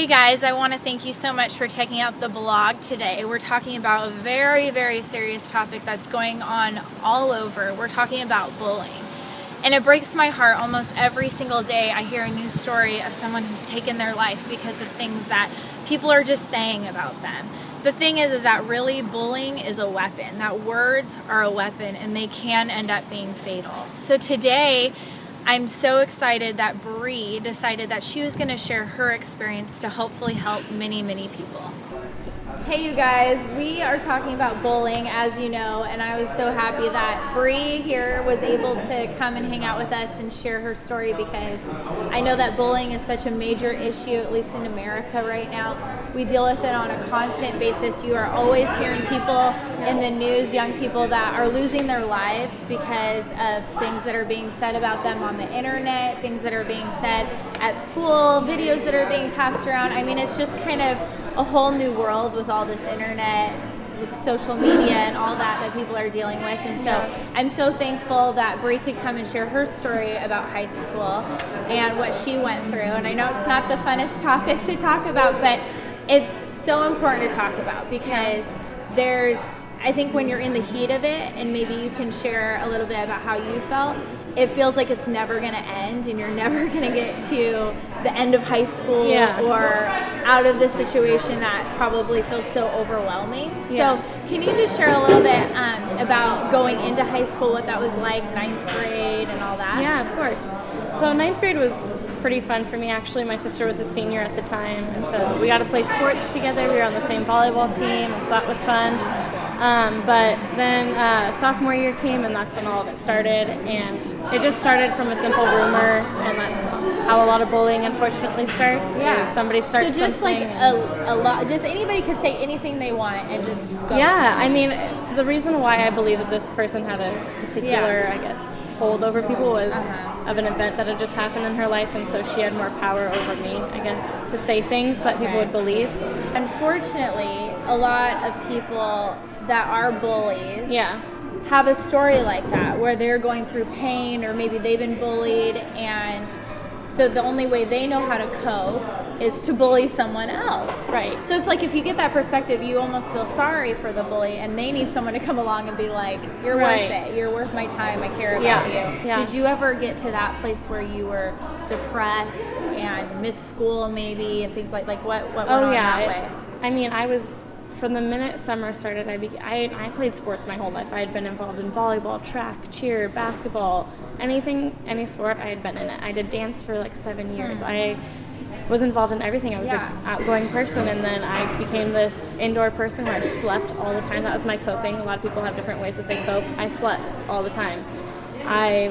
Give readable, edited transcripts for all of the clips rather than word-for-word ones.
Hey guys, I want to thank you so much for checking out the blog today. We're talking about a very, very serious topic that's going on all over. We're talking about bullying. And it breaks my heart almost every single day I hear a news story of someone who's taken their life because of things that people are just saying about them. The thing is that really bullying is a weapon, that words are a weapon and they can end up being fatal. So today, I'm so excited that Brie decided that she was going to share her experience to hopefully help many, many people. Hey you guys, we are talking about bullying, as you know, and I was so happy that Brie here was able to come and hang out with us and share her story, because I know that bullying is such a major issue, at least in America right now. We deal with it on a constant basis. You are always hearing people in the news, young people that are losing their lives because of things that are being said about them on the internet, things that are being said at school, videos that are being passed around. I mean, it's just kind of a whole new world with all this internet, with social media and all that people are dealing with. And so I'm so thankful that Brie could come and share her story about high school and what she went through. And I know it's not the funnest topic to talk about, but it's so important to talk about, because I think when you're in the heat of it, and maybe you can share a little bit about how you felt, it feels like it's never going to end and you're never going to get to the end of high school or out of this situation that probably feels so overwhelming. So can you just share a little bit about going into high school, what that was like, 9th grade and all that? Yeah, of course. So 9th grade was pretty fun for me, actually. My sister was a senior at the time, and so we got to play sports together. We were on the same volleyball team, and so that was fun. But then sophomore year came, and that's when all of it started. And it just started from a simple rumor, and that's how a lot of bullying unfortunately starts. Yeah. Somebody starts so just something. Like a lot, just anybody could say anything they want and just go. Yeah, I mean, the reason why I believe that this person had a particular, I guess, hold over people was of an event that had just happened in her life, and so she had more power over me, I guess, to say things that people would believe. Unfortunately, a lot of people that are bullies have a story like that, where they're going through pain, or maybe they've been bullied, and so the only way they know how to cope is to bully someone else. Right. So it's like, if you get that perspective, you almost feel sorry for the bully, and they need someone to come along and be like, you're worth it. You're worth my time. I care about you. Yeah. Did you ever get to that place where you were depressed and missed school maybe and things like what went on that way? I mean, I was, from the minute summer started, I played sports my whole life. I had been involved in volleyball, track, cheer, basketball, any sport, I had been in it. I did dance for like 7 years. I was involved in everything. I was an outgoing person, and then I became this indoor person where I slept all the time. That was my coping. A lot of people have different ways that they cope. I slept all the time.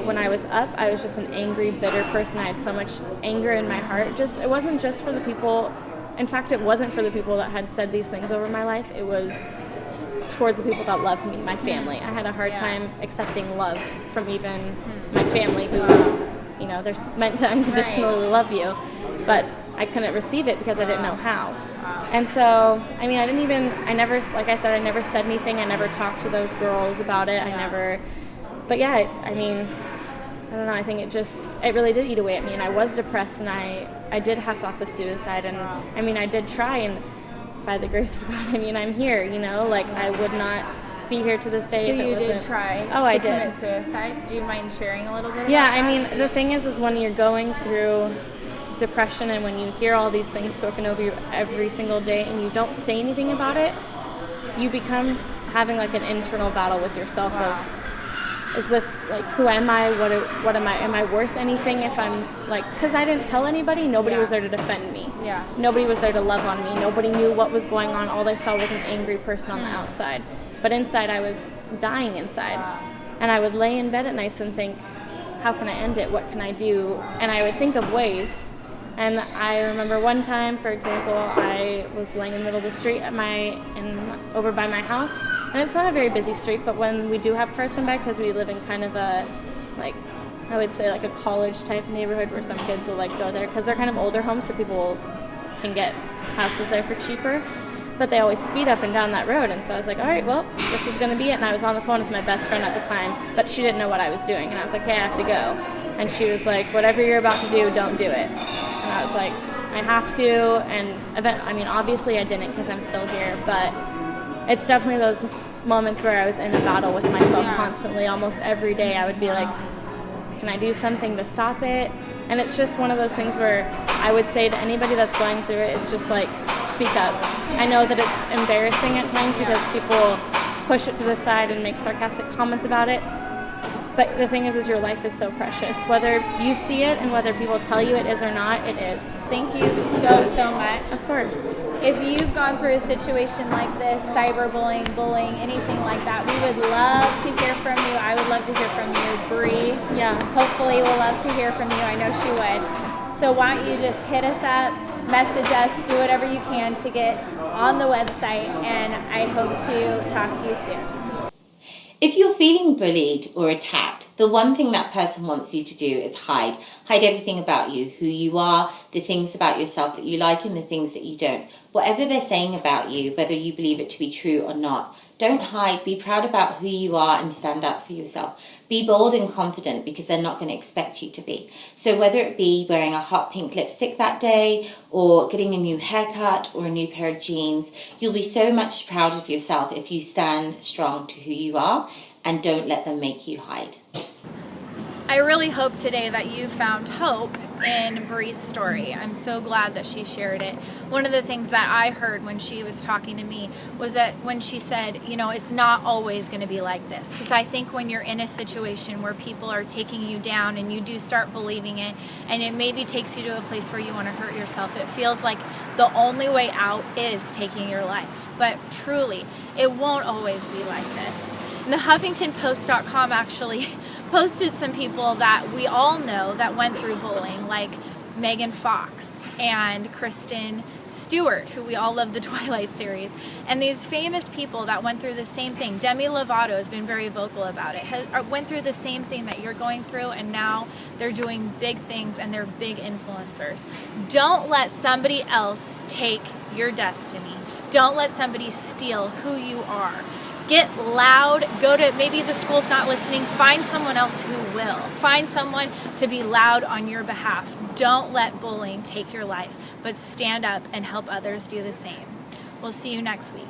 When I was up, I was just an angry, bitter person. I had so much anger in my heart. It wasn't just for the people. In fact, it wasn't for the people that had said these things over my life. It was towards the people that loved me, my family. I had a hard time accepting love from even my family, who, they're meant to unconditionally love you. But I couldn't receive it because I didn't know how. And so, I mean, I never said anything. I never talked to those girls about it. But yeah, I mean, I don't know, I think it really did eat away at me, and I was depressed, and I did have thoughts of suicide, and I mean, I did try, and by the grace of God, I mean, I'm here, I would not be here to this day. So if it you wasn't. did try I commit did. suicide? Do you mind sharing a little bit about that? I mean, the thing is when you're going through depression, and when you hear all these things spoken over you every single day, and you don't say anything about it, you become having like an internal battle with yourself of, is this, like, who am I? What am I? Am I worth anything if I'm, like, because I didn't tell anybody, nobody was there to defend me. Yeah. Nobody was there to love on me. Nobody knew what was going on. All they saw was an angry person on the outside. But inside, I was dying inside. And I would lay in bed at nights and think, how can I end it? What can I do? And I would think of ways. And I remember one time, for example, I was laying in the middle of the street over by my house, and it's not a very busy street, but when we do have cars come by, because we live in kind of a, like, I would say like a college type neighborhood where some kids will like go there, because they're kind of older homes, so people can get houses there for cheaper, but they always speed up and down that road. And so I was like, all right, well, this is going to be it. And I was on the phone with my best friend at the time, but she didn't know what I was doing, and I was like, hey, I have to go. And she was like, whatever you're about to do, don't do it. And I was like, I have to, and I mean, obviously I didn't because I'm still here, but it's definitely those moments where I was in a battle with myself constantly. Almost every day I would be like, can I do something to stop it? And it's just one of those things where I would say to anybody that's going through it, it's just like, speak up. I know that it's embarrassing at times because people push it to the side and make sarcastic comments about it. But the thing is your life is so precious. Whether you see it and whether people tell you it is or not, it is. Thank you so much. Of course. If you've gone through a situation like this, cyberbullying, bullying, anything like that, we would love to hear from you. I would love to hear from you. Brie, hopefully will love to hear from you. I know she would. So why don't you just hit us up, message us, do whatever you can to get on the website, and I hope to talk to you soon. If you're feeling bullied or attacked, the one thing that person wants you to do is hide. Hide everything about you, who you are, the things about yourself that you like and the things that you don't. Whatever they're saying about you, whether you believe it to be true or not, don't hide. Be proud about who you are and stand up for yourself. Be bold and confident because they're not going to expect you to be. So whether it be wearing a hot pink lipstick that day or getting a new haircut or a new pair of jeans, you'll be so much proud of yourself if you stand strong to who you are and don't let them make you hide. I really hope today that you found hope in Brie's story. I'm so glad that she shared it. One of the things that I heard when she was talking to me was that when she said, you know, it's not always going to be like this. Because I think when you're in a situation where people are taking you down and you do start believing it, and it maybe takes you to a place where you want to hurt yourself, it feels like the only way out is taking your life. But truly, it won't always be like this. And the HuffingtonPost.com actually posted some people that we all know that went through bullying, like Megan Fox and Kristen Stewart, who we all love the Twilight series. And these famous people that went through the same thing. Demi Lovato has been very vocal about it, went through the same thing that you're going through, and now they're doing big things and they're big influencers. Don't let somebody else take your destiny. Don't let somebody steal who you are. Get loud, go to, maybe the school's not listening, find someone else who will. Find someone to be loud on your behalf. Don't let bullying take your life, but stand up and help others do the same. We'll see you next week.